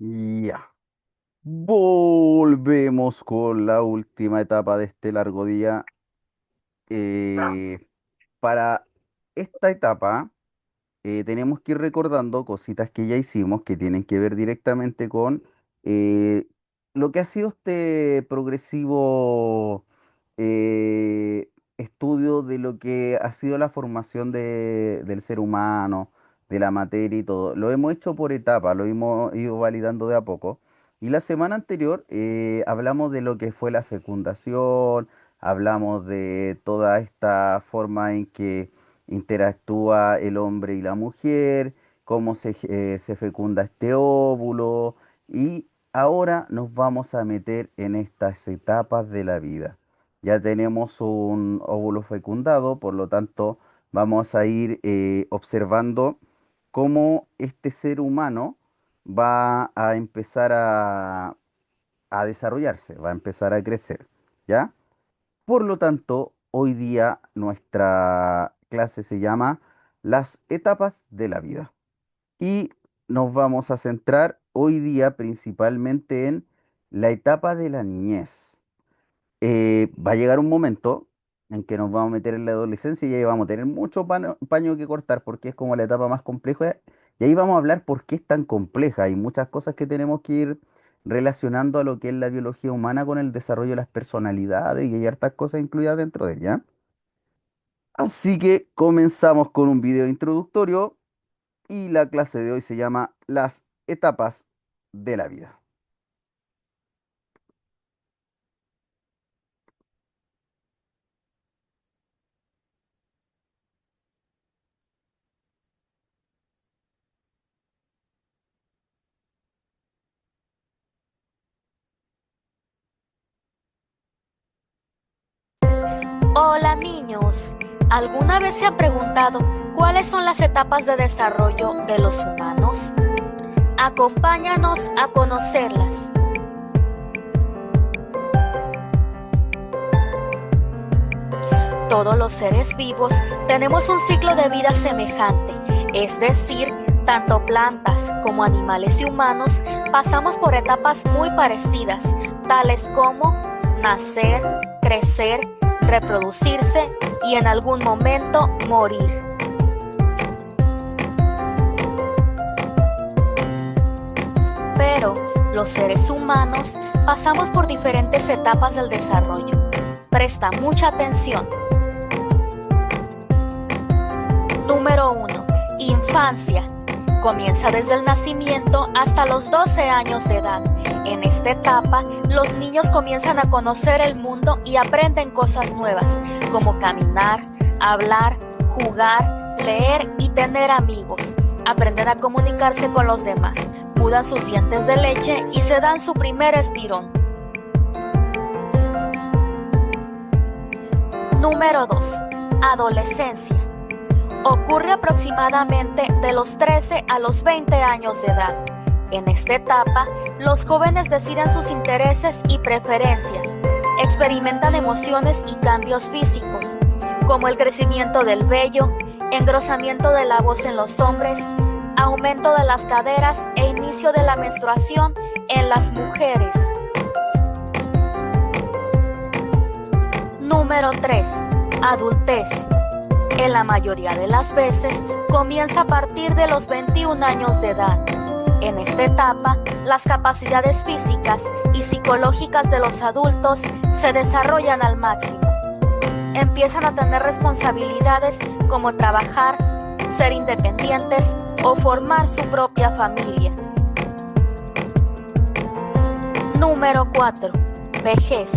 Ya, volvemos con la última etapa de este largo día. Eh, para esta etapa tenemos que ir recordando cositas que ya hicimos que tienen que ver directamente con eh, lo que ha sido este progresivo estudio de lo que ha sido la formación del ser humano, de la materia y todo. Lo hemos hecho por etapas, lo hemos ido validando de a poco. Y la semana anterior hablamos de lo que fue la fecundación, hablamos de toda esta forma en que interactúa el hombre y la mujer, cómo se fecunda este óvulo y ahora nos vamos a meter en estas etapas de la vida. Ya tenemos un óvulo fecundado, por lo tanto vamos a ir observando cómo este ser humano va a empezar a desarrollarse, va a empezar a crecer, ¿ya? Por lo tanto, hoy día nuestra clase se llama Las etapas de la vida y nos vamos a centrar hoy día principalmente en la etapa de la niñez. Va a llegar un momento en que nos vamos a meter en la adolescencia y ahí vamos a tener mucho paño que cortar porque es como la etapa más compleja y ahí vamos a hablar por qué es tan compleja. Hay muchas cosas que tenemos que ir relacionando a lo que es la biología humana con el desarrollo de las personalidades y hay hartas cosas incluidas dentro de ella. Así que comenzamos con un video introductorio y la clase de hoy se llama Las etapas de la vida. Hola niños, ¿alguna vez se han preguntado cuáles son las etapas de desarrollo de los humanos? Acompáñanos a conocerlas. Todos los seres vivos tenemos un ciclo de vida semejante, es decir, tanto plantas como animales y humanos pasamos por etapas muy parecidas, tales como nacer, crecer, reproducirse y en algún momento morir. Pero los seres humanos pasamos por diferentes etapas del desarrollo. Presta mucha atención. Número 1. Infancia. Comienza desde el nacimiento hasta los 12 años de edad. En esta etapa, los niños comienzan a conocer el mundo y aprenden cosas nuevas, como caminar, hablar, jugar, leer y tener amigos. Aprenden a comunicarse con los demás, mudan sus dientes de leche y se dan su primer estirón. Número 2. Adolescencia. Ocurre aproximadamente de los 13 a los 20 años de edad. En esta etapa, los jóvenes deciden sus intereses y preferencias, experimentan emociones y cambios físicos, como el crecimiento del vello, engrosamiento de la voz en los hombres, aumento de las caderas e inicio de la menstruación en las mujeres. Número 3. Adultez. En la mayoría de las veces, comienza a partir de los 21 años de edad. En esta etapa, las capacidades físicas y psicológicas de los adultos se desarrollan al máximo. Empiezan a tener responsabilidades como trabajar, ser independientes o formar su propia familia. Número 4. Vejez.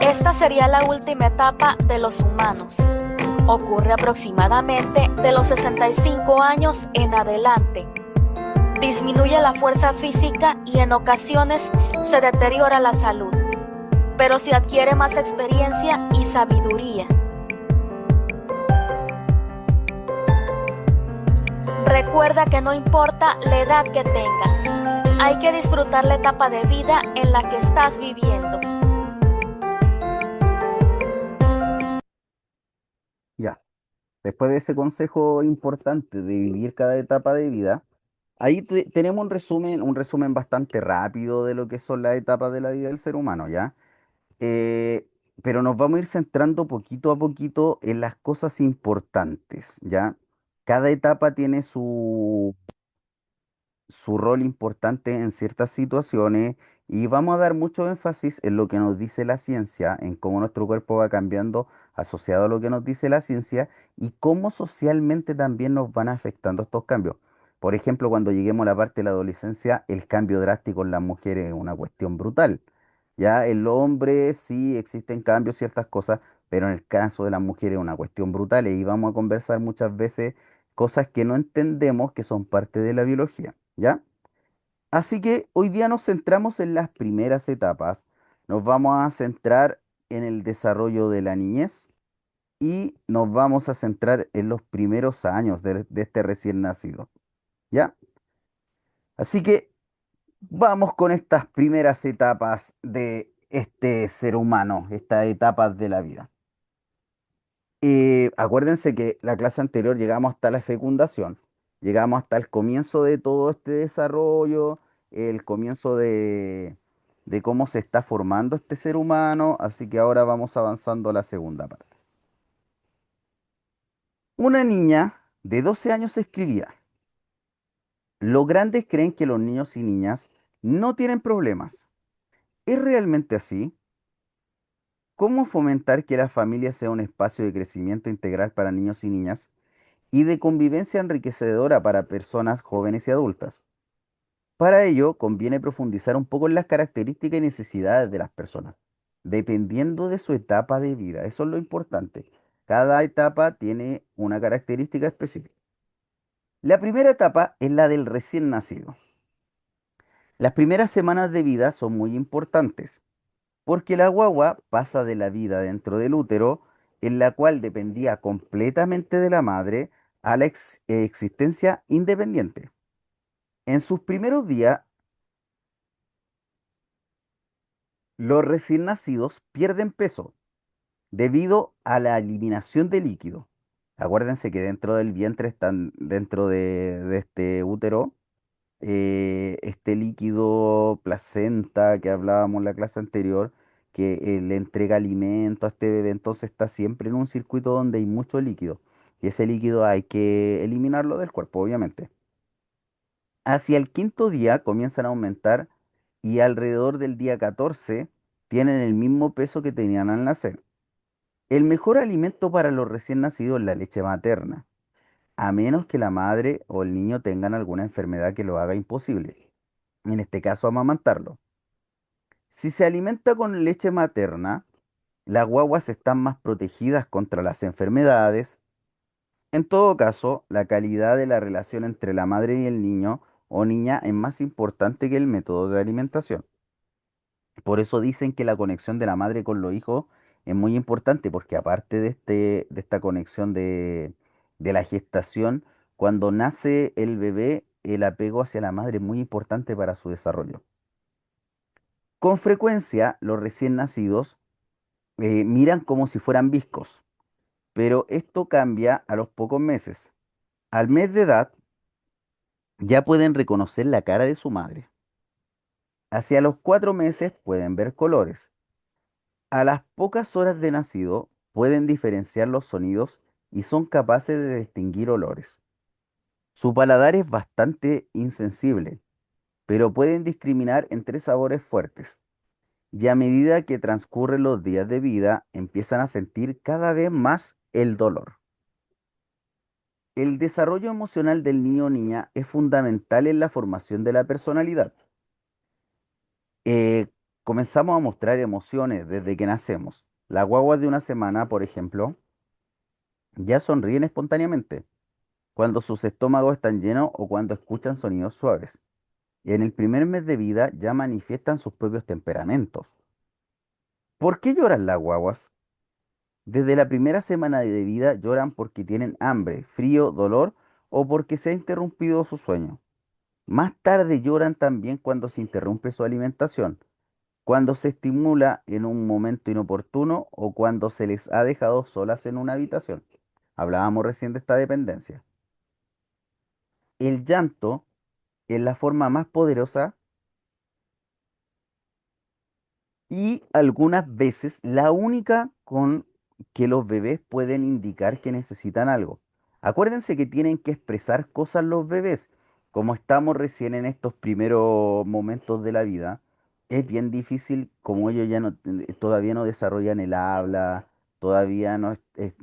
Esta sería la última etapa de los humanos. Ocurre aproximadamente de los 65 años en adelante. Disminuye la fuerza física y en ocasiones se deteriora la salud, pero se adquiere más experiencia y sabiduría. Recuerda que no importa la edad que tengas, hay que disfrutar la etapa de vida en la que estás viviendo. Ya, después de ese consejo importante de vivir cada etapa de vida, Ahí tenemos un resumen bastante rápido de lo que son las etapas de la vida del ser humano, ¿ya? Eh, pero nos vamos a ir centrando poquito a poquito en las cosas importantes, ¿ya? Cada etapa tiene su rol importante en ciertas situaciones y vamos a dar mucho énfasis en lo que nos dice la ciencia, en cómo nuestro cuerpo va cambiando asociado a lo que nos dice la ciencia y cómo socialmente también nos van afectando estos cambios. Por ejemplo, cuando lleguemos a la parte de la adolescencia, el cambio drástico en las mujeres es una cuestión brutal. Ya el hombre sí existen cambios, ciertas cosas, pero en el caso de las mujeres es una cuestión brutal y vamos a conversar muchas veces cosas que no entendemos que son parte de la biología. ¿Ya? Así que hoy día nos centramos en las primeras etapas. Nos vamos a centrar en el desarrollo de la niñez y nos vamos a centrar en los primeros años de este recién nacido. ¿Ya? Así que vamos con estas primeras etapas de este ser humano, estas etapas de la vida. Acuérdense que la clase anterior llegamos hasta la fecundación, llegamos hasta el comienzo de todo este desarrollo, el comienzo de cómo se está formando este ser humano, así que ahora vamos avanzando a la segunda parte. Una niña de 12 años escribía, los grandes creen que los niños y niñas no tienen problemas. ¿Es realmente así? ¿Cómo fomentar que la familia sea un espacio de crecimiento integral para niños y niñas y de convivencia enriquecedora para personas jóvenes y adultas? Para ello, conviene profundizar un poco en las características y necesidades de las personas, dependiendo de su etapa de vida. Eso es lo importante. Cada etapa tiene una característica específica. La primera etapa es la del recién nacido. Las primeras semanas de vida son muy importantes, porque la guagua pasa de la vida dentro del útero, en la cual dependía completamente de la madre, a la existencia independiente. En sus primeros días, los recién nacidos pierden peso debido a la eliminación de líquido. Acuérdense que dentro del vientre están, dentro de este útero, este líquido placenta que hablábamos en la clase anterior, que le entrega alimento a este bebé, entonces está siempre en un circuito donde hay mucho líquido. Y ese líquido hay que eliminarlo del cuerpo, obviamente. Hacia el quinto día comienzan a aumentar y alrededor del día 14 tienen el mismo peso que tenían al nacer. El mejor alimento para los recién nacidos es la leche materna, a menos que la madre o el niño tengan alguna enfermedad que lo haga imposible, en este caso amamantarlo. Si se alimenta con leche materna, las guaguas están más protegidas contra las enfermedades. En todo caso, la calidad de la relación entre la madre y el niño o niña es más importante que el método de alimentación. Por eso dicen que la conexión de la madre con los hijos es muy importante, porque aparte de esta conexión de la gestación, cuando nace el bebé, el apego hacia la madre es muy importante para su desarrollo. Con frecuencia, los recién nacidos miran como si fueran viscos, pero esto cambia a los pocos meses. Al mes de edad, ya pueden reconocer la cara de su madre. Hacia los 4 meses pueden ver colores. A las pocas horas de nacido pueden diferenciar los sonidos y son capaces de distinguir olores. Su paladar es bastante insensible, pero pueden discriminar entre sabores fuertes. Y a medida que transcurren los días de vida, empiezan a sentir cada vez más el dolor. El desarrollo emocional del niño o niña es fundamental en la formación de la personalidad. Eh, Comenzamos a mostrar emociones desde que nacemos. Las guaguas de una semana, por ejemplo, ya sonríen espontáneamente cuando sus estómagos están llenos o cuando escuchan sonidos suaves. En el primer mes de vida ya manifiestan sus propios temperamentos. ¿Por qué lloran las guaguas? Desde la primera semana de vida lloran porque tienen hambre, frío, dolor o porque se ha interrumpido su sueño. Más tarde lloran también cuando se interrumpe su alimentación, cuando se estimula en un momento inoportuno o cuando se les ha dejado solas en una habitación. Hablábamos recién de esta dependencia. El llanto es la forma más poderosa y algunas veces la única con que los bebés pueden indicar que necesitan algo. Acuérdense que tienen que expresar cosas los bebés. Como estamos recién en estos primeros momentos de la vida, es bien difícil, como ellos ya no, todavía no desarrollan el habla, todavía no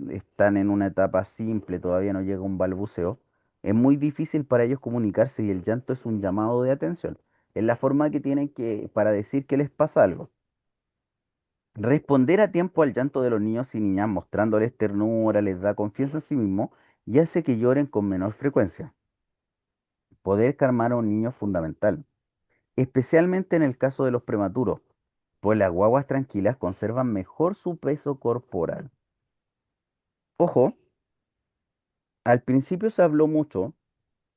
están en una etapa simple, todavía no llega un balbuceo. Es muy difícil para ellos comunicarse y el llanto es un llamado de atención. Es la forma que tienen que, para decir que les pasa algo. Responder a tiempo al llanto de los niños y niñas mostrándoles ternura les da confianza en sí mismo y hace que lloren con menor frecuencia. Poder calmar a un niño es fundamental, especialmente en el caso de los prematuros, pues las guaguas tranquilas conservan mejor su peso corporal. Ojo, al principio se habló mucho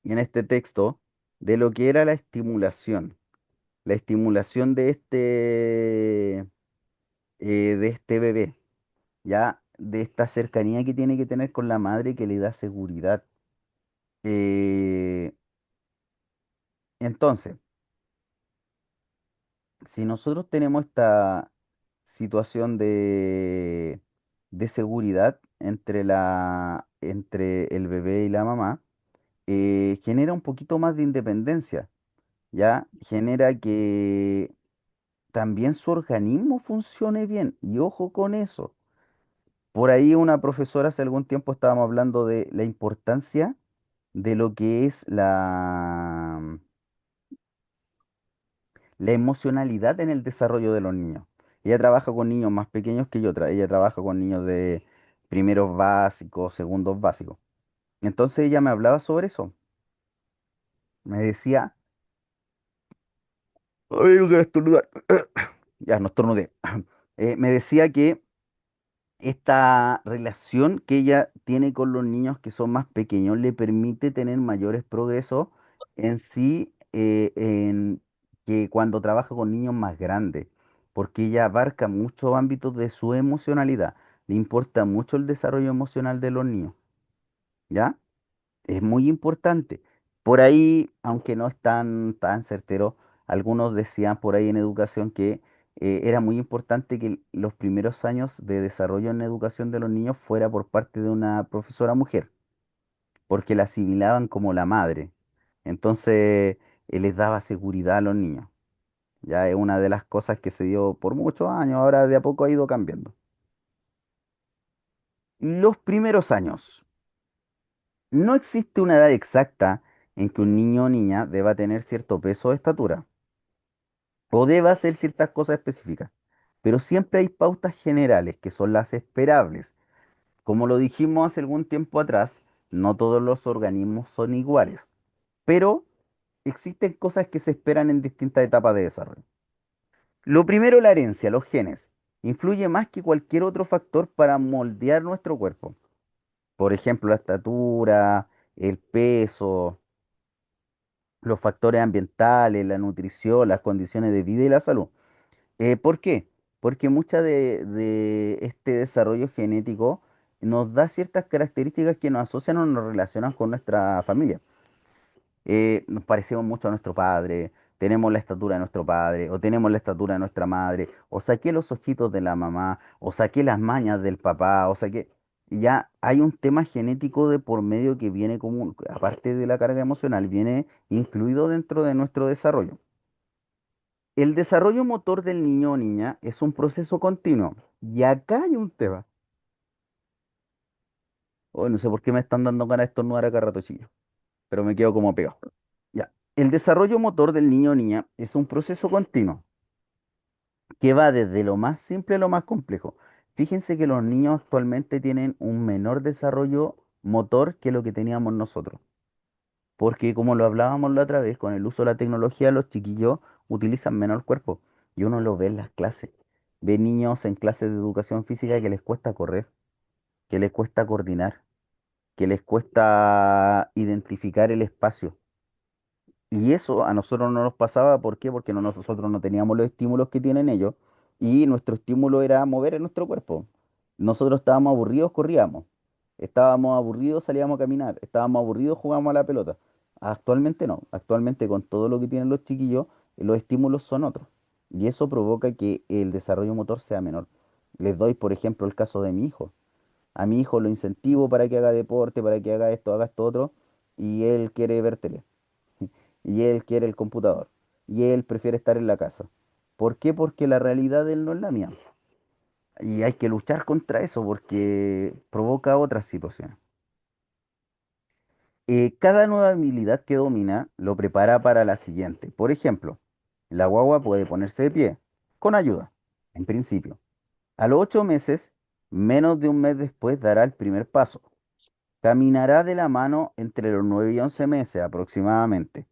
en este texto de lo que era la estimulación de este bebé, ya de esta cercanía que tiene que tener con la madre que le da seguridad. Eh, entonces, si nosotros tenemos esta situación de seguridad entre el bebé y la mamá, genera un poquito más de independencia, ¿ya? Genera que también su organismo funcione bien. Y ojo con eso. Por ahí una profesora hace algún tiempo estábamos hablando de la importancia de lo que es la emocionalidad en el desarrollo de los niños. Ella trabaja con niños más pequeños que yo, ella trabaja con niños de primeros básicos, segundos básicos. Entonces ella me hablaba sobre eso. Me decía, ay, no quiero estornudar. Ya, no estornudé. Me decía que esta relación que ella tiene con los niños que son más pequeños le permite tener mayores progresos en sí, en que cuando trabaja con niños más grandes, porque ella abarca muchos ámbitos de su emocionalidad. Le importa mucho el desarrollo emocional de los niños, ¿ya? Es muy importante. Por ahí, aunque no es tan certero, algunos decían por ahí en educación que era muy importante que los primeros años de desarrollo en educación de los niños fuera por parte de una profesora mujer, porque la asimilaban como la madre. Entonces, les daba seguridad a los niños. Ya es una de las cosas que se dio por muchos años, ahora de a poco ha ido cambiando. Los primeros años. No existe una edad exacta en que un niño o niña deba tener cierto peso o estatura, o deba hacer ciertas cosas específicas, pero siempre hay pautas generales que son las esperables. Como lo dijimos hace algún tiempo atrás, no todos los organismos son iguales, pero existen cosas que se esperan en distintas etapas de desarrollo. Lo primero, la herencia, los genes, influye más que cualquier otro factor para moldear nuestro cuerpo. Por ejemplo, la estatura, el peso, los factores ambientales, la nutrición, las condiciones de vida y la salud. ¿Por qué? Porque mucha de este desarrollo genético nos da ciertas características que nos asocian o nos relacionan con nuestra familia. Nos parecemos mucho a nuestro padre, tenemos la estatura de nuestro padre, o tenemos la estatura de nuestra madre, o saqué los ojitos de la mamá, o saqué las mañas del papá, o saqué... Ya hay un tema genético de por medio que viene como, aparte de la carga emocional, viene incluido dentro de nuestro desarrollo. El desarrollo motor del niño o niña es un proceso continuo. Y acá hay un tema. Hoy no sé por qué me están dando ganas de estornudar acá rato, chiquillo, pero me quedo como pegado. Ya. El desarrollo motor del niño o niña es un proceso continuo que va desde lo más simple a lo más complejo. Fíjense que los niños actualmente tienen un menor desarrollo motor que lo que teníamos nosotros. Porque como lo hablábamos la otra vez, con el uso de la tecnología, los chiquillos utilizan menos el cuerpo. Y uno lo ve en las clases. Ve niños en clases de educación física que les cuesta correr, que les cuesta coordinar, que les cuesta identificar el espacio. Y eso a nosotros no nos pasaba, ¿por qué? Porque nosotros no teníamos los estímulos que tienen ellos y nuestro estímulo era mover en nuestro cuerpo. Nosotros estábamos aburridos, corríamos. Estábamos aburridos, salíamos a caminar. Estábamos aburridos, jugábamos a la pelota. Actualmente no, actualmente con todo lo que tienen los chiquillos, los estímulos son otros. Y eso provoca que el desarrollo motor sea menor. Les doy, por ejemplo, el caso de mi hijo. A mi hijo lo incentivo para que haga deporte, para que haga esto otro, y él quiere ver tele, y él quiere el computador, y él prefiere estar en la casa. ¿Por qué? Porque la realidad de él no es la mía. Y hay que luchar contra eso porque provoca otras situaciones. Cada nueva habilidad que domina lo prepara para la siguiente. Por ejemplo, la guagua puede ponerse de pie, con ayuda, en principio. A los 8 meses, menos de un mes después, dará el primer paso. Caminará de la mano entre los 9 y 11 meses aproximadamente.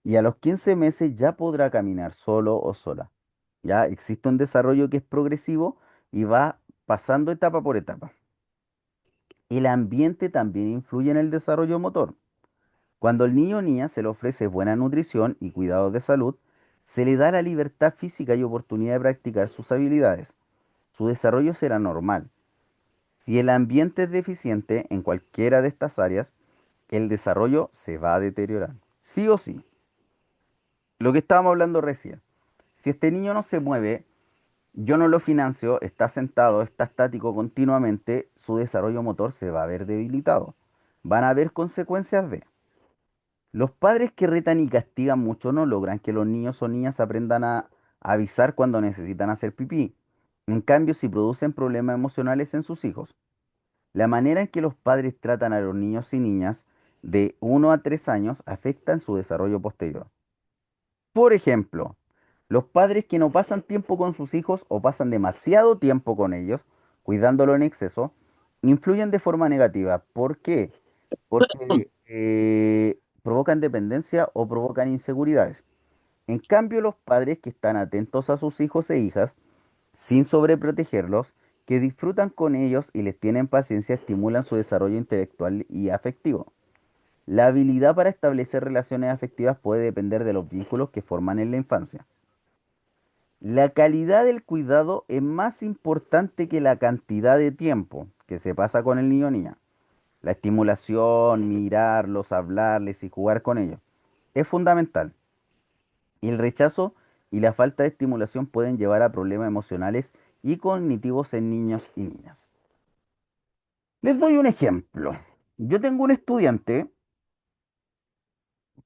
Y a los 15 meses ya podrá caminar solo o sola. Ya existe un desarrollo que es progresivo y va pasando etapa por etapa. El ambiente también influye en el desarrollo motor. Cuando el niño o niña se le ofrece buena nutrición y cuidados de salud, se le da la libertad física y oportunidad de practicar sus habilidades. Su desarrollo será normal. Si el ambiente es deficiente en cualquiera de estas áreas, el desarrollo se va a deteriorar. Sí o sí. Lo que estábamos hablando recién. Si este niño no se mueve, yo no lo financio, está sentado, está estático continuamente, su desarrollo motor se va a ver debilitado. Van a haber consecuencias de... Los padres que retan y castigan mucho no logran que los niños o niñas aprendan a avisar cuando necesitan hacer pipí. En cambio, si producen problemas emocionales en sus hijos. La manera en que los padres tratan a los niños y niñas de 1 a 3 años afecta en su desarrollo posterior. Por ejemplo, los padres que no pasan tiempo con sus hijos o pasan demasiado tiempo con ellos, cuidándolo en exceso, influyen de forma negativa. ¿Por qué? Porque provocan dependencia o provocan inseguridades. En cambio, los padres que están atentos a sus hijos e hijas, sin sobreprotegerlos, que disfrutan con ellos y les tienen paciencia, estimulan su desarrollo intelectual y afectivo. La habilidad para establecer relaciones afectivas puede depender de los vínculos que forman en la infancia. La calidad del cuidado es más importante que la cantidad de tiempo que se pasa con el niño o niña. La estimulación, mirarlos, hablarles y jugar con ellos es fundamental. Y el rechazo y la falta de estimulación pueden llevar a problemas emocionales y cognitivos en niños y niñas. Les doy un ejemplo. Yo tengo un estudiante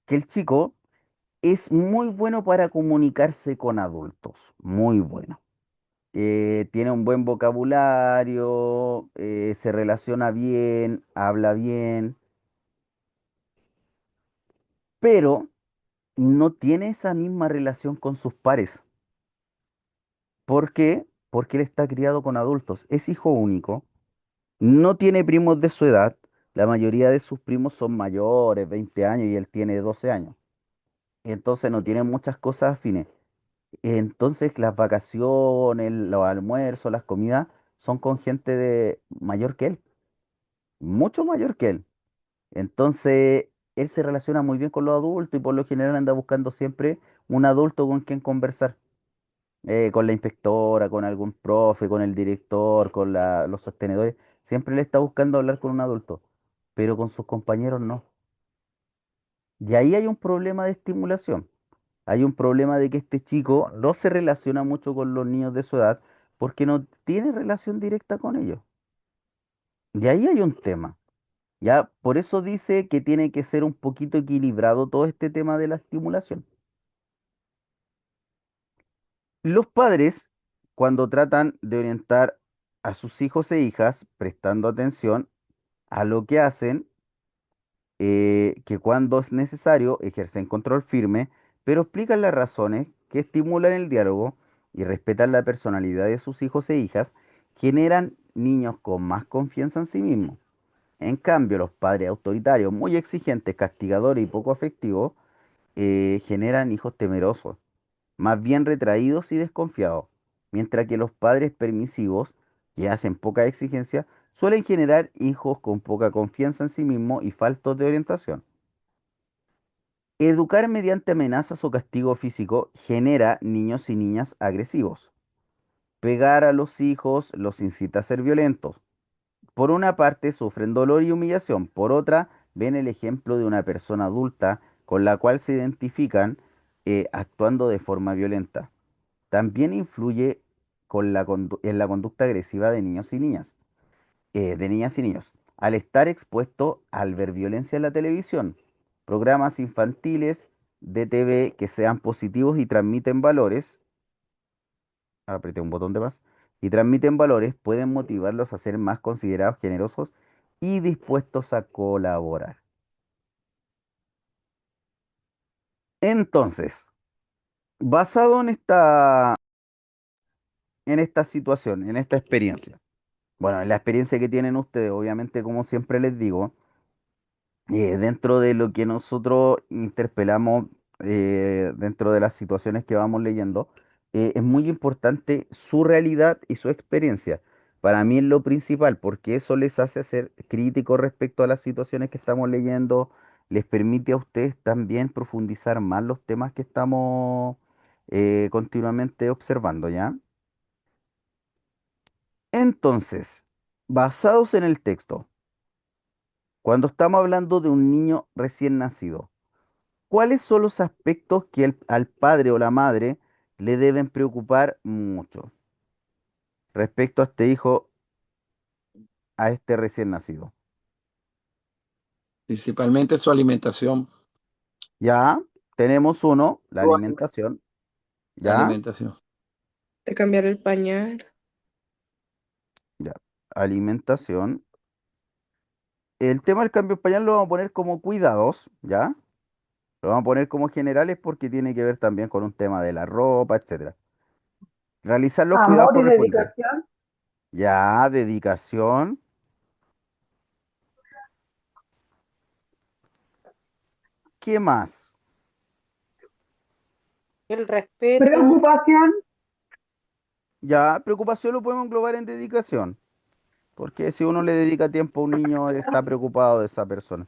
que el chico es muy bueno para comunicarse con adultos, muy bueno. Tiene un buen vocabulario, se relaciona bien, habla bien, pero no tiene esa misma relación con sus pares. ¿Por qué? Porque él está criado con adultos, es hijo único, no tiene primos de su edad, la mayoría de sus primos son mayores, 20 años y él tiene 12 años. Entonces no tiene muchas cosas afines. Entonces las vacaciones, los almuerzos, las comidas son con gente de mayor que él, mucho mayor que él. Entonces él se relaciona muy bien con los adultos y por lo general anda buscando siempre un adulto con quien conversar. Con la inspectora, con algún profe, con el director, con los sostenedores. Siempre le está buscando hablar con un adulto, pero con sus compañeros no. Y ahí hay un problema de estimulación. Hay un problema de que este chico no se relaciona mucho con los niños de su edad porque no tiene relación directa con ellos. Y ahí hay un tema. Ya, por eso dice que tiene que ser un poquito equilibrado todo este tema de la estimulación. Los padres, cuando tratan de orientar a sus hijos e hijas, prestando atención a lo que hacen, que cuando es necesario ejercen control firme, pero explican las razones que estimulan el diálogo y respetan la personalidad de sus hijos e hijas, generan niños con más confianza en sí mismos. En cambio, los padres autoritarios, muy exigentes, castigadores y poco afectivos, generan hijos temerosos, más bien retraídos y desconfiados, mientras que los padres permisivos, que hacen poca exigencia, suelen generar hijos con poca confianza en sí mismos y faltos de orientación. Educar mediante amenazas o castigo físico genera niños y niñas agresivos. Pegar a los hijos los incita a ser violentos. Por una parte, sufren dolor y humillación, por otra, ven el ejemplo de una persona adulta con la cual se identifican actuando de forma violenta. También influye en la conducta agresiva de niños y niñas, de niñas y niños, al estar expuesto al ver violencia en la televisión, programas infantiles de TV que sean positivos y transmiten valores, apreté un botón de más, y transmiten valores, pueden motivarlos a ser más considerados, generosos y dispuestos a colaborar. Entonces, basado en esta situación, en esta experiencia, bueno, en la experiencia que tienen ustedes, obviamente, como siempre les digo, dentro de lo que nosotros interpelamos, dentro de las situaciones que vamos leyendo, es muy importante su realidad y su experiencia. Para mí es lo principal, porque eso les hace ser críticos respecto a las situaciones que estamos leyendo, les permite a ustedes también profundizar más los temas que estamos continuamente observando, ¿ya? Entonces, basados en el texto, cuando estamos hablando de un niño recién nacido, ¿cuáles son los aspectos que al padre o la madre le deben preocupar mucho respecto a este hijo, a este recién nacido? Principalmente su alimentación. Ya tenemos uno, la Su alimentación, ya, alimentación. De cambiar el pañal. ya, alimentación. El tema del cambio de pañal lo vamos a poner como cuidados, ya, lo vamos a poner como generales porque tiene que ver también con un tema de la ropa, etcétera. Realizar los cuidados Amor y correspondientes. dedicación. Ya, dedicación. ¿Qué más? El respeto, Preocupación. Ya, preocupación lo podemos englobar en dedicación, porque si uno le dedica tiempo a un niño, él está preocupado de esa persona.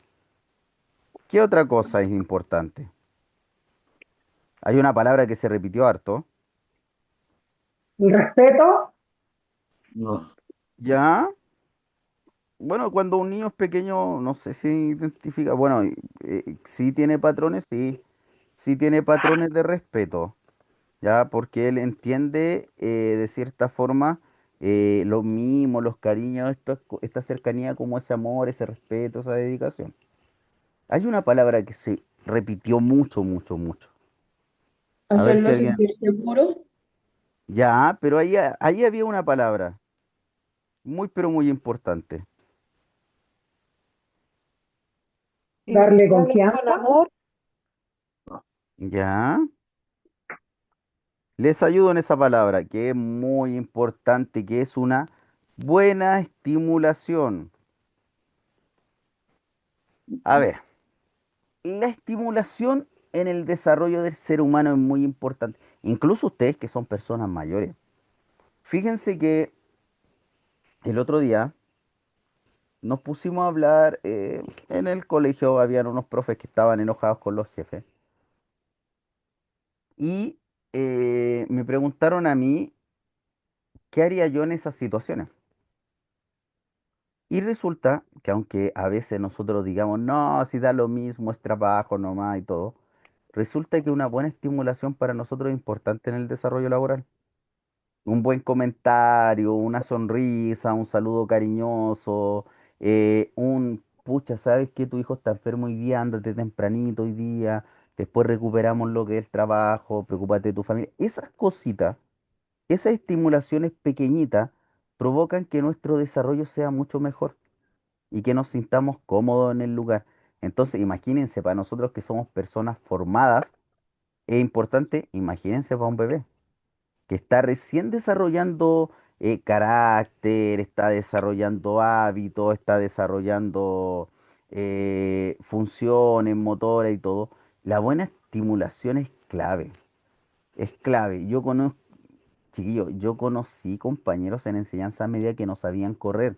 ¿Qué otra cosa es importante? Hay una palabra que se repitió harto. El respeto. No. Ya, bueno, cuando un niño es pequeño, no sé si identifica, bueno, sí tiene patrones, sí, sí tiene patrones de respeto, ya, porque él entiende de cierta forma los mimos, los cariños, esta cercanía como ese amor, ese respeto, esa dedicación. Hay una palabra que se repitió mucho, mucho, mucho. A ver si Hacerlo alguien... sentir seguro. Ya, pero ahí había una palabra muy, pero muy importante. Darle enseñarles con confianza. amor, Ya, les ayudo en esa palabra, que es muy importante, que es una buena estimulación. A ver, la estimulación en el desarrollo del ser humano es muy importante. Incluso ustedes que son personas mayores. Fíjense que el otro día nos pusimos a hablar, en el colegio habían unos profes que estaban enojados con los jefes y me preguntaron a mí qué haría yo en esas situaciones. Y resulta que aunque a veces nosotros digamos, no, si da lo mismo, es trabajo nomás y todo, resulta que una buena estimulación para nosotros es importante en el desarrollo laboral. Un buen comentario, una sonrisa, un saludo cariñoso, un pucha, ¿sabes que tu hijo está enfermo hoy día? Ándate tempranito hoy día, después recuperamos lo que es el trabajo, preocúpate de tu familia. Esas cositas, esas estimulaciones pequeñitas provocan que nuestro desarrollo sea mucho mejor y que nos sintamos cómodos en el lugar. Entonces, imagínense, para nosotros que somos personas formadas, es importante, imagínense para un bebé que está recién desarrollando carácter, está desarrollando hábitos, está desarrollando funciones motoras y todo. La buena estimulación es clave, es clave. Yo conozco, chiquillo, yo conocí compañeros en enseñanza media que no sabían correr,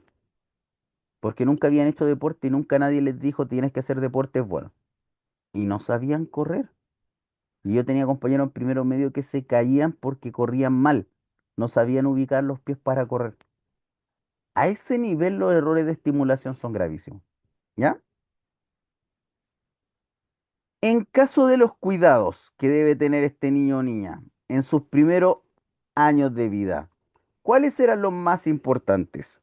porque nunca habían hecho deporte y nunca nadie les dijo tienes que hacer deporte, es bueno. Y no sabían correr. Y yo tenía compañeros en primero medio que se caían porque corrían mal. No sabían ubicar los pies para correr. A ese nivel los errores de estimulación son gravísimos. ¿Ya? En caso de los cuidados que debe tener este niño o niña en sus primeros años de vida, ¿cuáles eran los más importantes?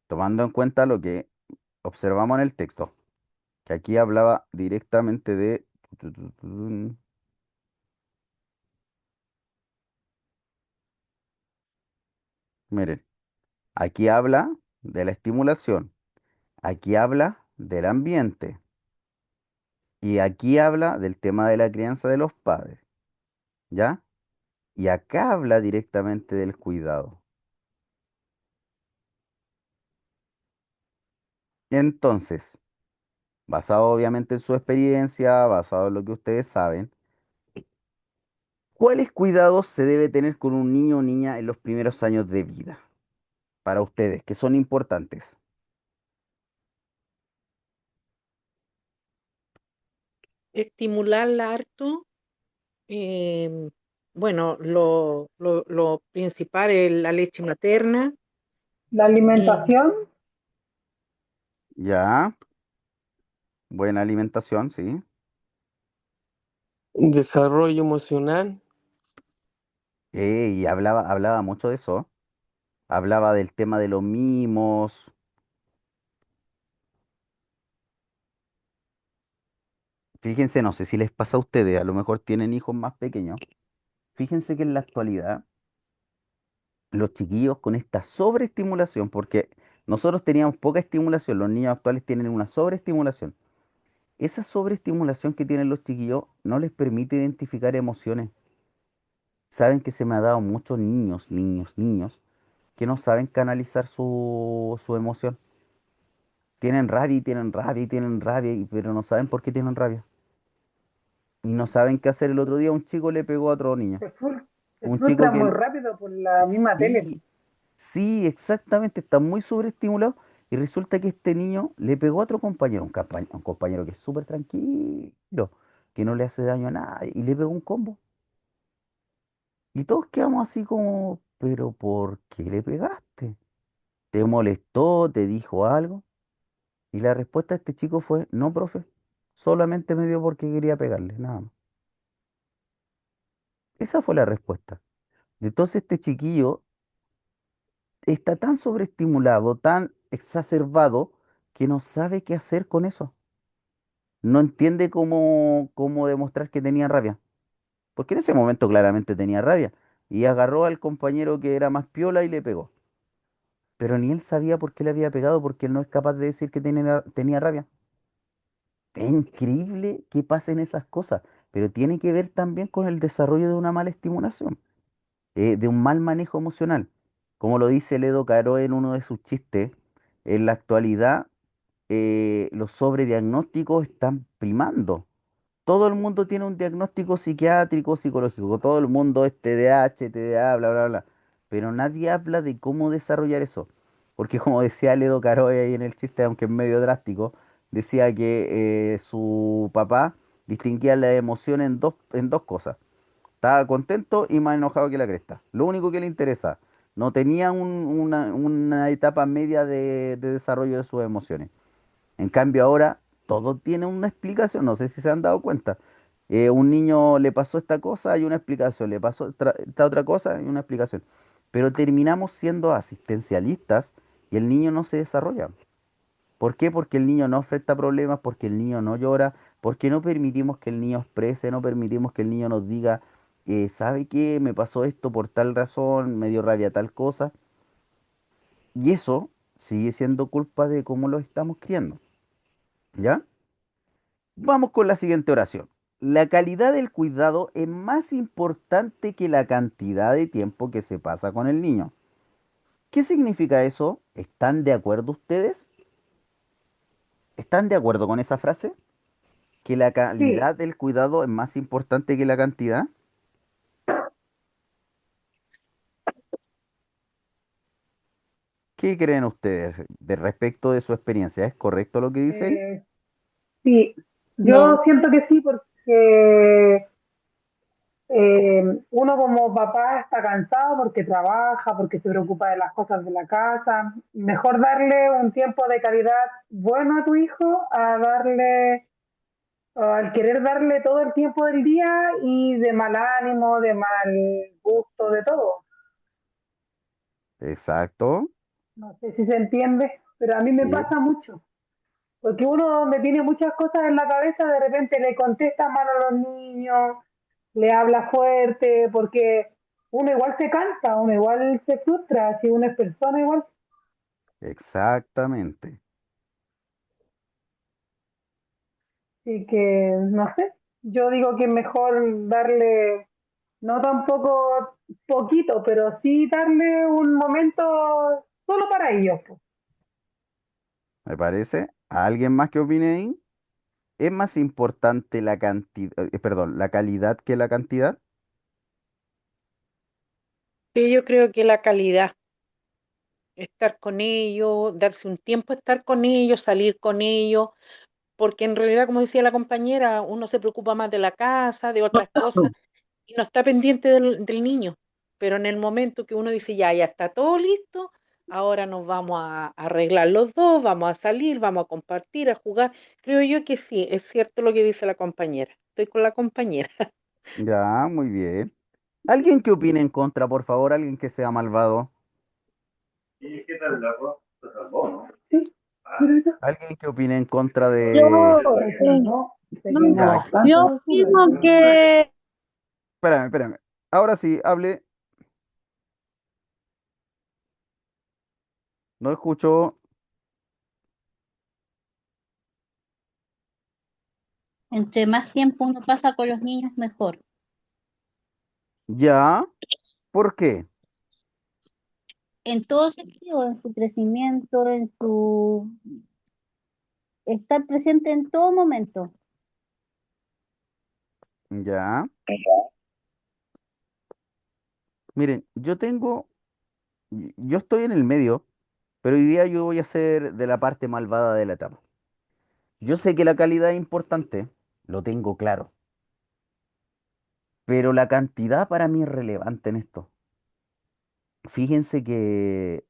Tomando en cuenta lo que observamos en el texto, que aquí hablaba directamente de... Miren, aquí habla de la estimulación, aquí habla del ambiente y aquí habla del tema de la crianza de los padres, ¿ya? Y acá habla directamente del cuidado. Entonces, basado obviamente en su experiencia, basado en lo que ustedes saben, ¿cuáles cuidados se debe tener con un niño o niña en los primeros años de vida para ustedes, que son importantes? Estimularla harto. em, bueno, lo principal es la leche materna. La Y alimentación, Ya, buena alimentación, sí. Desarrollo emocional. Y hablaba mucho de eso. Hablaba del tema de los mimos. Fíjense, no sé si les pasa a ustedes, a lo mejor tienen hijos más pequeños. Fíjense que en la actualidad los chiquillos con esta sobreestimulación, porque nosotros teníamos poca estimulación, los niños actuales tienen una sobreestimulación. Esa sobreestimulación que tienen los chiquillos no les permite identificar emociones. Saben que se me ha dado muchos niños que no saben canalizar su emoción. Tienen rabia y tienen rabia y tienen rabia, pero no saben por qué tienen rabia. Y no saben qué hacer. El otro día un chico le pegó a otro niño. se, frus- se Un chico frustra muy que rápido por la misma tele. sí, sí, exactamente, está muy sobreestimulado. Y resulta que este niño le pegó a otro compañero, un compañero que es súper tranquilo, que no le hace daño a nadie, y le pegó un combo. Y todos quedamos así como, pero ¿por qué le pegaste? ¿Te molestó? ¿Te dijo algo? Y la respuesta de este chico fue, no, profe, solamente me dio porque quería pegarle, nada más. Esa fue la respuesta. Entonces este chiquillo está tan sobreestimulado, tan exacerbado, que no sabe qué hacer con eso. No entiende cómo demostrar que tenía rabia. Porque en ese momento claramente tenía rabia. Y agarró al compañero que era más piola y le pegó. Pero ni él sabía por qué le había pegado, porque él no es capaz de decir que tenía rabia. Es increíble que pasen esas cosas, pero tiene que ver también con el desarrollo de una mala estimulación, de un mal manejo emocional. Como lo dice Ledo Caro en uno de sus chistes, en la actualidad los sobrediagnósticos están primando. Todo el mundo tiene un diagnóstico psiquiátrico, psicológico, todo el mundo es TDAH, TDA, bla, bla, bla. Pero nadie habla de cómo desarrollar eso. Porque como decía Ledo Caroe ahí en el chiste, aunque es medio drástico, decía que su papá distinguía la emoción en dos cosas. Estaba contento y más enojado que la cresta. Lo único que le interesa. No tenía una etapa media de desarrollo de sus emociones. En cambio ahora todo tiene una explicación, no sé si se han dado cuenta. Un niño le pasó esta cosa, hay una explicación, le pasó esta otra cosa, hay una explicación. Pero terminamos siendo asistencialistas y el niño no se desarrolla. ¿Por qué? Porque el niño no enfrenta problemas, porque el niño no llora, porque no permitimos que el niño exprese, no permitimos que el niño nos diga, ¿sabe qué? Me pasó esto por tal razón, me dio rabia tal cosa. Y eso sigue siendo culpa de cómo lo estamos criando. ¿Ya? Vamos con la siguiente oración. La calidad del cuidado es más importante que la cantidad de tiempo que se pasa con el niño. ¿Qué significa eso? ¿Están de acuerdo ustedes? ¿Están de acuerdo con esa frase? ¿Que la Sí, calidad del cuidado es más importante que la cantidad? ¿Qué creen ustedes de respecto de su experiencia? ¿Es correcto lo que dice ahí? eh, sí. Yo No, siento que sí, porque Uno como papá está cansado porque trabaja, porque se preocupa de las cosas de la casa. Mejor darle un tiempo de calidad bueno a tu hijo a darle, al querer darle todo el tiempo del día y de mal ánimo, de mal gusto, de todo. Exacto. No sé si se entiende, pero a mí me Sí. pasa mucho. Porque uno me tiene muchas cosas en la cabeza, de repente le contesta mal a los niños, le habla fuerte, porque uno igual se cansa, uno igual se frustra, si uno es persona igual. Exactamente. Así que, no sé, yo digo que es mejor darle, no tampoco poquito, pero sí darle un momento solo para ellos, pues. ¿Me parece? ¿A alguien más que opine ahí? ¿Es más importante la cantidad, perdón, la calidad que la cantidad? Sí, yo creo que la calidad, estar con ellos, darse un tiempo a estar con ellos, salir con ellos, porque en realidad, como decía la compañera, uno se preocupa más de la casa, de otras cosas, y no está pendiente del niño. Pero en el momento que uno dice, ya está todo listo, ahora nos vamos a arreglar los dos, vamos a salir, vamos a compartir, a jugar. Creo yo que sí, es cierto lo que dice la compañera. Estoy con la compañera. Ya, muy bien. ¿Alguien que opine en contra, por favor? ¿Alguien que sea malvado? Sí, pero eso ¿Alguien que opine en contra Yo, de... se quemó, se no, quemó Ya, bastante yo la basura. opino que espérame, espérame. Ahora sí, hable. No escucho. entre más tiempo uno pasa con los niños, mejor. Ya, ¿por qué? En todo sentido, en su crecimiento, en su estar presente en todo momento. Ya. Miren, yo estoy en el medio, pero hoy día yo voy a ser de la parte malvada de la etapa. Yo sé que la calidad es importante, lo tengo claro, pero la cantidad para mí es relevante en esto. Fíjense que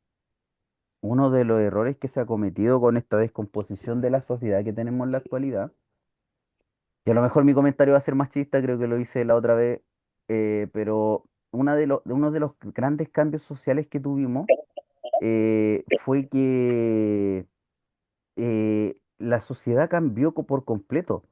uno de los errores que se ha cometido con esta descomposición de la sociedad que tenemos en la actualidad, y a lo mejor mi comentario va a ser machista, creo que lo hice la otra vez, pero uno de los grandes cambios sociales que tuvimos fue que la sociedad cambió por completo.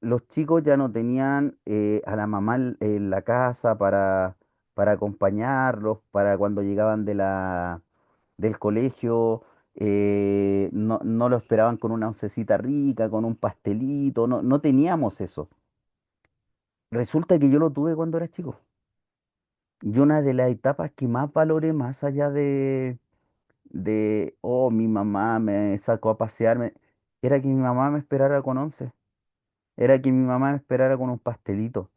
Los chicos ya no tenían a la mamá en la casa para acompañarlos, para cuando llegaban del colegio, no lo esperaban con una oncecita rica, con un pastelito, no teníamos eso. Resulta que yo lo tuve cuando era chico. Y una de las etapas que más valoré, más allá oh, mi mamá me sacó a pasearme, era que mi mamá me esperara con once, era que mi mamá me esperara con un pastelito.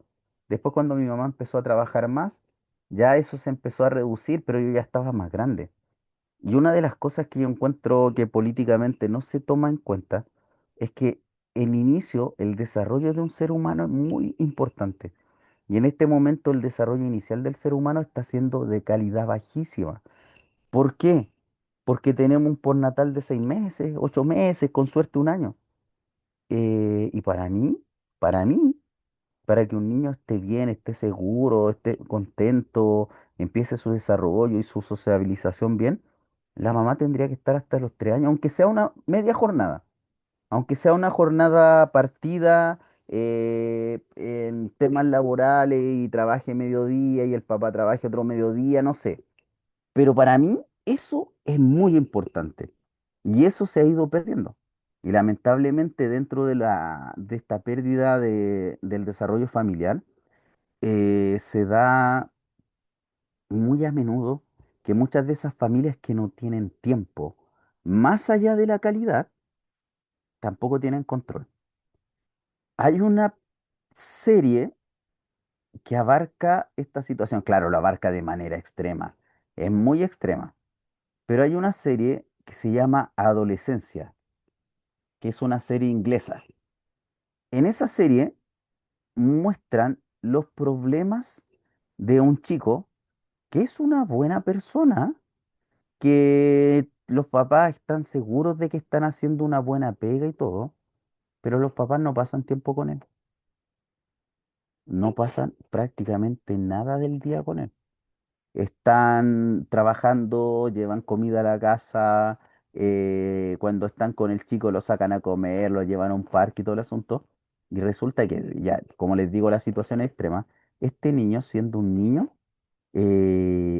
Después cuando mi mamá empezó a trabajar más, ya eso se empezó a reducir, pero yo ya estaba más grande. Y una de las cosas que yo encuentro que políticamente no se toma en cuenta es que el inicio, el desarrollo de un ser humano es muy importante. Y en este momento el desarrollo inicial del ser humano está siendo de calidad bajísima. ¿Por qué? Porque tenemos un postnatal de 6 meses, 8 meses, con suerte un año. Y para mí, para que un niño esté bien, esté seguro, esté contento, empiece su desarrollo y su sociabilización bien, la mamá tendría que estar hasta los 3 años, aunque sea una media jornada, aunque sea una jornada partida en temas laborales y trabaje mediodía y el papá trabaje otro mediodía, no sé. Pero para mí eso es muy importante y eso se ha ido perdiendo. Y lamentablemente dentro de esta pérdida del desarrollo familiar, se da muy a menudo que muchas de esas familias que no tienen tiempo, más allá de la calidad, tampoco tienen control. Hay una serie que abarca esta situación, claro, lo abarca de manera extrema, es muy extrema, pero hay una serie que se llama Adolescencia, que es una serie inglesa. En esa serie muestran los problemas de un chico que es una buena persona, que los papás están seguros de que están haciendo una buena pega y todo, pero los papás no pasan tiempo con él, no pasan prácticamente nada del día con él. Están trabajando, llevan comida a la casa, cuando están con el chico lo sacan a comer, lo llevan a un parque y todo el asunto. Y resulta que, ya, como les digo, la situación es extrema. Este niño, siendo un niño,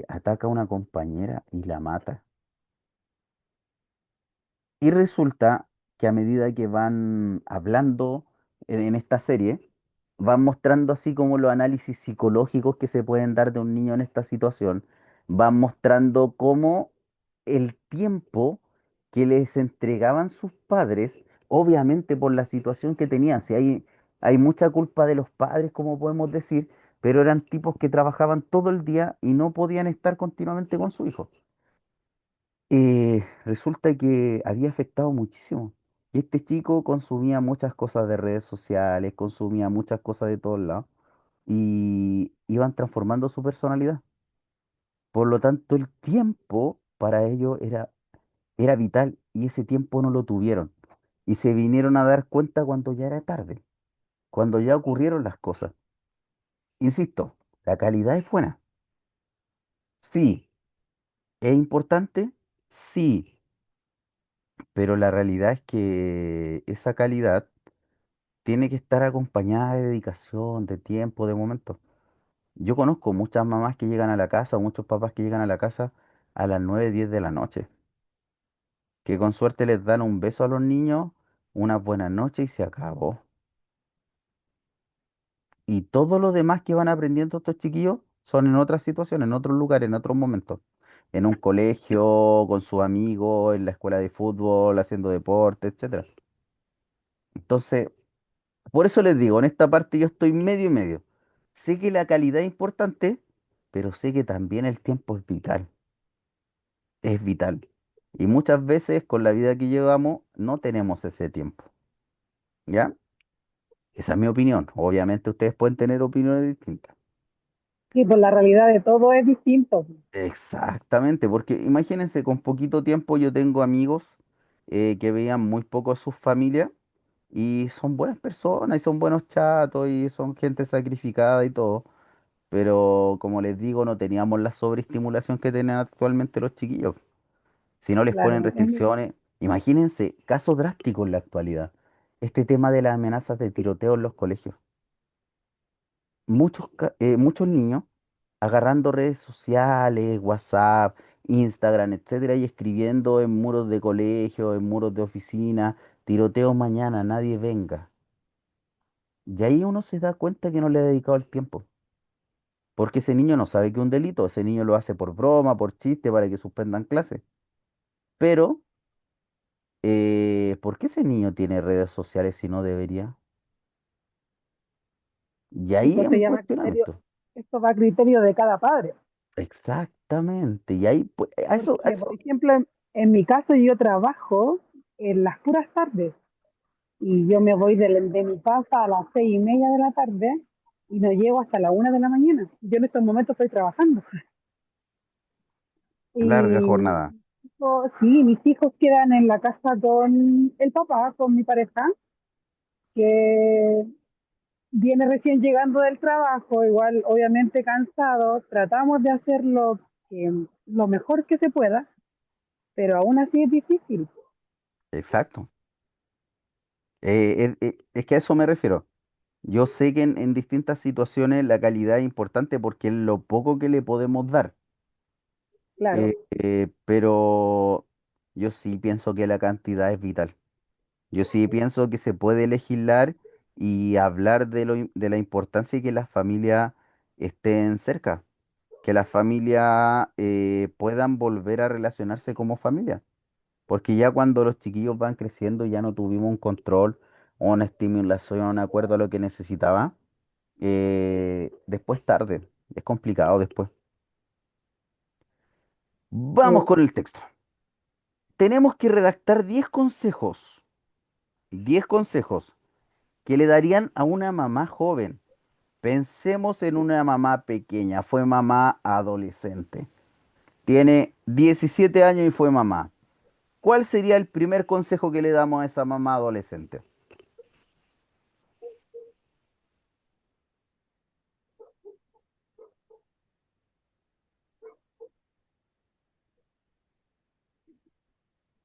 ataca a una compañera y la mata. Y resulta que a medida que van hablando en esta serie, van mostrando así como los análisis psicológicos que se pueden dar de un niño en esta situación, van mostrando cómo el tiempo que les entregaban sus padres, obviamente por la situación que tenían, si hay mucha culpa de los padres, como podemos decir, pero eran tipos que trabajaban todo el día y no podían estar continuamente con su hijo. Resulta que había afectado muchísimo. Y este chico consumía muchas cosas de redes sociales, consumía muchas cosas de todos lados y iban transformando su personalidad. Por lo tanto, el tiempo para ellos era vital y ese tiempo no lo tuvieron. Y se vinieron a dar cuenta cuando ya era tarde, cuando ya ocurrieron las cosas. Insisto, la calidad es buena. Sí. ¿Es importante? Sí. Pero la realidad es que esa calidad tiene que estar acompañada de dedicación, de tiempo, de momento. Yo conozco muchas mamás que llegan a la casa o muchos papás que llegan a la casa a las 9 10 de la noche, que con suerte les dan un beso a los niños, unas buenas noches y se acabó. Y todo lo demás que van aprendiendo estos chiquillos son en otras situaciones, en otros lugares, en otros momentos. En un colegio, con sus amigos, en la escuela de fútbol, haciendo deporte, etcétera. Entonces, por eso les digo, en esta parte yo estoy medio y medio. Sé que la calidad es importante, pero sé que también el tiempo es vital, es vital. Y muchas veces con la vida que llevamos no tenemos ese tiempo, ¿ya? Esa es mi opinión. Obviamente ustedes pueden tener opiniones distintas. Y pues la realidad de todo es distinto. Exactamente, porque imagínense, con poquito tiempo yo tengo amigos que veían muy poco a sus familias y son buenas personas y son buenos chatos y son gente sacrificada y todo. Pero como les digo, no teníamos la sobreestimulación que tienen actualmente los chiquillos. Si no les ponen Claro, restricciones, imagínense casos drásticos en la actualidad. Este tema de las amenazas de tiroteo en los colegios. Muchos niños agarrando redes sociales, WhatsApp, Instagram, etcétera, y escribiendo en muros de colegio, en muros de oficina, tiroteo mañana, nadie venga. Y ahí uno se da cuenta que no le ha dedicado el tiempo. Porque ese niño no sabe que es un delito, ese niño lo hace por broma, por chiste, para que suspendan clases. Pero, ¿por qué ese niño tiene redes sociales si no debería? Y y ahí pues es se un llama criterio, cuestionamiento. esto va a criterio de cada padre. Exactamente. Y ahí, pues, a Porque, por eso, ejemplo, en mi caso yo trabajo en las puras tardes y yo me voy de mi casa a las 6:30 de la tarde y no llego hasta la 1 de la mañana. Yo en estos momentos estoy trabajando. larga Y jornada. sí, mis hijos quedan en la casa con el papá, con mi pareja, que viene recién llegando del trabajo, igual obviamente cansado. Tratamos de hacer lo mejor que se pueda, pero aún así es difícil. Exacto. Es que a eso me refiero. Yo sé que en distintas situaciones la calidad es importante porque es lo poco que le podemos dar. Claro, Pero yo sí pienso que la cantidad es vital. Yo sí pienso que se puede legislar y hablar de la importancia de que las familias estén cerca, que las familias puedan volver a relacionarse como familia. Porque ya cuando los chiquillos van creciendo ya no tuvimos un control o una estimulación de acuerdo a lo que necesitaba, después tarde, es complicado después. Vamos sí, con el texto. Tenemos que redactar 10 consejos que le darían a una mamá joven. Pensemos en una mamá pequeña, fue mamá adolescente. Tiene 17 años y fue mamá. ¿Cuál sería el primer consejo que le damos a esa mamá adolescente?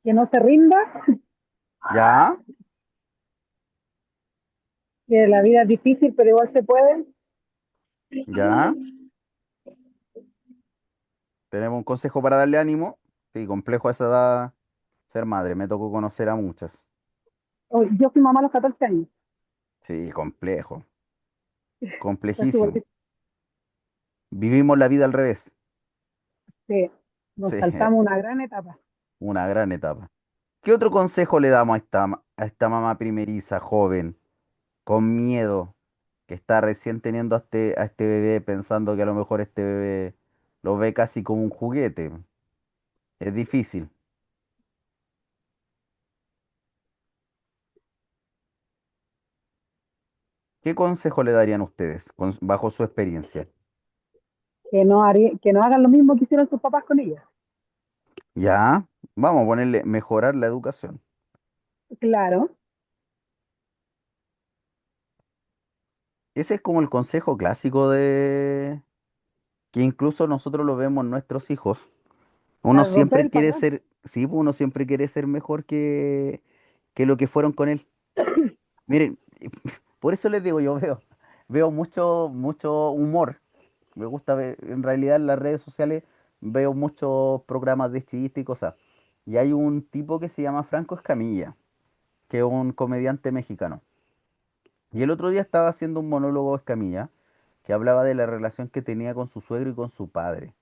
Que no se rinda, ¿Ya? que la vida es difícil, pero igual se puede. ¿Ya? ¿Tenemos un consejo para darle ánimo? Sí, complejo a esa edad ser madre. Me tocó conocer a muchas. Oh, yo fui mamá a los 14 años. Sí, complejo. Fue súper Complejísimo. difícil. Vivimos la vida al revés. Sí, nos Sí, saltamos una gran etapa. una gran etapa. ¿Qué otro consejo le damos a a esta mamá primeriza, joven, con miedo, que está recién teniendo a este bebé pensando que a lo mejor este bebé lo ve casi como un juguete? Es difícil. ¿Qué consejo le darían ustedes bajo su experiencia? Que no hagan lo mismo que hicieron sus papás con ella. Ya, vamos a ponerle mejorar la educación. Claro, Ese es como el consejo clásico de que incluso nosotros lo vemos en nuestros hijos. Uno al romper siempre el quiere patrón. ser, sí, pues, uno siempre quiere ser mejor que lo que fueron con él. Miren, por eso les digo, veo mucho humor. Me gusta ver, en realidad en las redes sociales veo muchos programas de chiste y cosas. Y hay un tipo que se llama Franco Escamilla, que es un comediante mexicano. Y el otro día estaba haciendo un monólogo Escamilla que hablaba de la relación que tenía con su suegro y con su padre.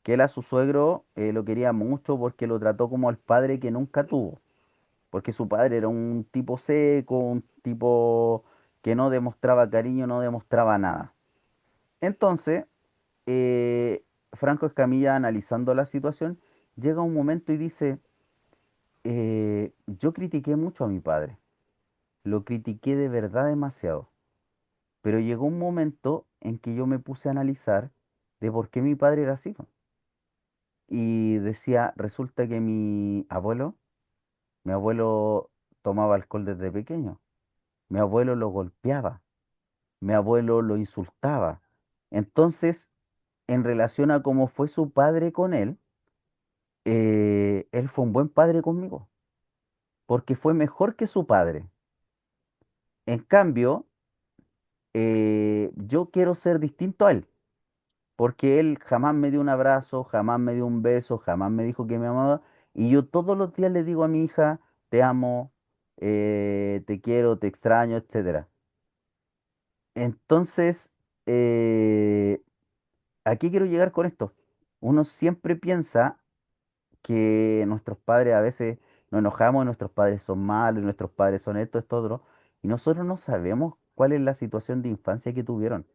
Que él a su suegro lo quería mucho porque lo trató como el padre que nunca tuvo. Porque su padre era un tipo seco, un tipo que no demostraba cariño, no demostraba nada. Entonces, Franco Escamilla, analizando la situación, llega un momento y dice, yo critiqué mucho a mi padre, lo critiqué de verdad demasiado, pero llegó un momento en que yo me puse a analizar de por qué mi padre era así, po. Y decía, resulta que mi abuelo tomaba alcohol desde pequeño, mi abuelo lo golpeaba, mi abuelo lo insultaba. Entonces, en relación a cómo fue su padre con él fue un buen padre conmigo, porque fue mejor que su padre. En cambio, yo quiero ser distinto a él, porque él jamás me dio un abrazo, jamás me dio un beso, jamás me dijo que me amaba, y yo todos los días le digo a mi hija, te amo, te quiero, te extraño, etcétera. Entonces, ¿a qué quiero llegar con esto? Uno siempre piensa que nuestros padres a veces nos enojamos, y nuestros padres son malos, y nuestros padres son esto, otro, y nosotros no sabemos cuál es la situación de infancia que tuvieron.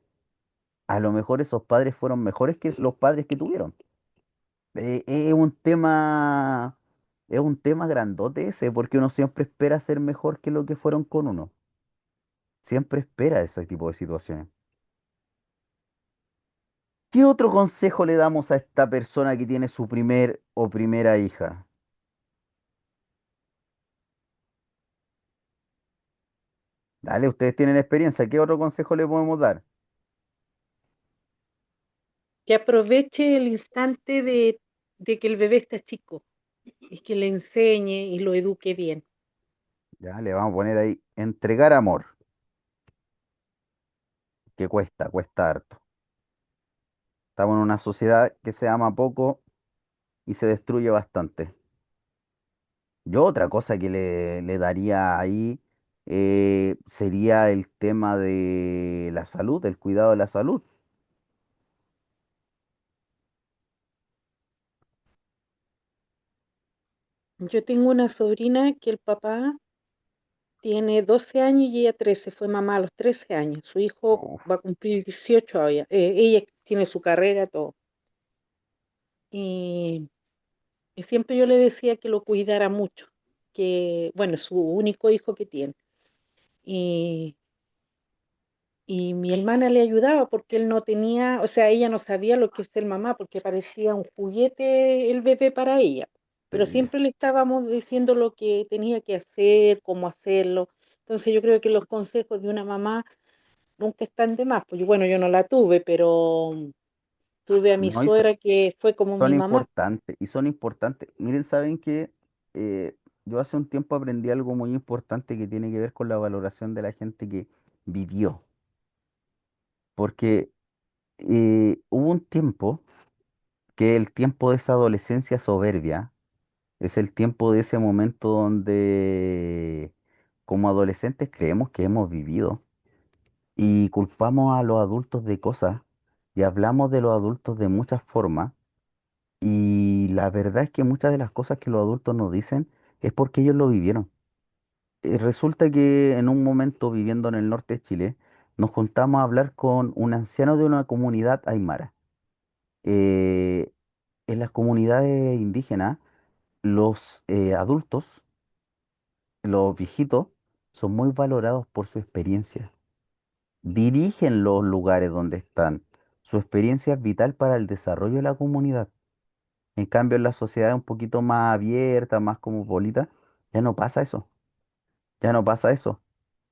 A lo mejor esos padres fueron mejores que los padres que tuvieron. Es un tema grandote ese, porque uno siempre espera ser mejor que lo que fueron con uno. Siempre espera ese tipo de situaciones. ¿Qué otro consejo le damos a esta persona que tiene su primer o primera hija? Dale, ustedes tienen experiencia, ¿qué otro consejo le podemos dar? Que aproveche el instante de que el bebé está chico y que le enseñe y lo eduque bien. Ya, le vamos a poner ahí, entregar amor, que cuesta harto. Estamos en una sociedad que se ama poco y se destruye bastante. Yo otra cosa que le daría ahí sería el tema de la salud, el cuidado de la salud. Yo tengo una sobrina que el papá tiene 12 años y ella 13, fue mamá a los 13 años. Su hijo Uf, va a cumplir 18 ahora. Ella tiene su carrera, todo. Y, y siempre yo le decía que lo cuidara mucho, que, bueno, es su único hijo que tiene. Y, Y mi hermana le ayudaba porque él no tenía, o sea, ella no sabía lo que es ser mamá porque parecía un juguete el bebé para ella. Pero Sí. siempre le estábamos diciendo lo que tenía que hacer, cómo hacerlo. Entonces yo creo que los consejos de una mamá nunca están de más. Pues bueno, yo no la tuve, pero tuve a mi No, suegra que fue como son mi mamá. importantes, y son importantes. Miren, saben que yo hace un tiempo aprendí algo muy importante que tiene que ver con la valoración de la gente que vivió. Porque hubo un tiempo que el tiempo de esa adolescencia soberbia es el tiempo de ese momento donde como adolescentes creemos que hemos vivido y culpamos a los adultos de cosas y hablamos de los adultos de muchas formas. Y la verdad es que muchas de las cosas que los adultos nos dicen es porque ellos lo vivieron. Resulta que en un momento viviendo en el norte de Chile, nos juntamos a hablar con un anciano de una comunidad aymara. Eh, en las comunidades indígenas, los adultos, los viejitos, son muy valorados por su experiencia. Dirigen los lugares donde están. Su experiencia es vital para el desarrollo de la comunidad. En cambio, en la sociedad un poquito más abierta, más cosmopolita, ya no pasa eso. Ya no pasa eso.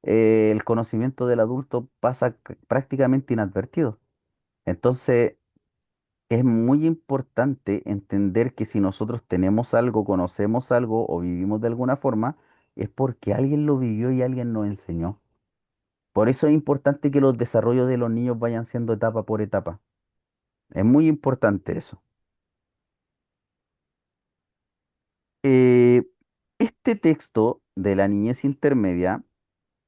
El conocimiento del adulto pasa prácticamente inadvertido. Entonces, es muy importante entender que si nosotros tenemos algo, conocemos algo o vivimos de alguna forma, es porque alguien lo vivió y alguien nos enseñó. Por eso es importante que los desarrollos de los niños vayan siendo etapa por etapa. Es muy importante eso. Eh, este texto de la niñez intermedia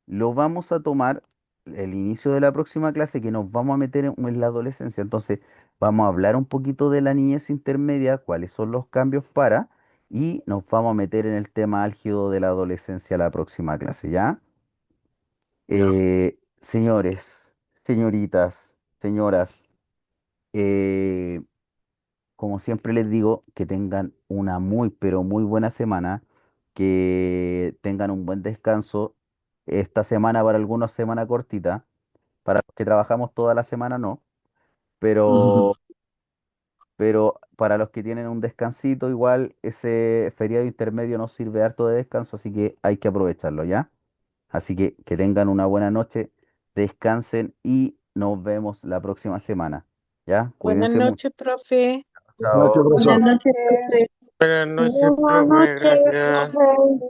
lo vamos a tomar el inicio de la próxima clase que nos vamos a meter en la adolescencia. Entonces, vamos a hablar un poquito de la niñez intermedia, cuáles son los cambios para, y nos vamos a meter en el tema álgido de la adolescencia la próxima clase, ¿ya? Señores, señoritas, señoras, eh, como siempre les digo, que tengan una muy, pero muy buena semana, que tengan un buen descanso. Esta semana para algunos semana cortita, para los que trabajamos toda la semana no, pero, pero para los que tienen un descansito, igual ese feriado intermedio nos sirve harto de descanso, así que hay que aprovecharlo, ¿ya? Así que tengan una buena noche, descansen y nos vemos la próxima semana, ¿ya? Buenas Cuídense mucho. noches, profe. Noche, Chao. Buenas profesor. noches. Buenas noches, Buenas profe, noches, gracias. profe.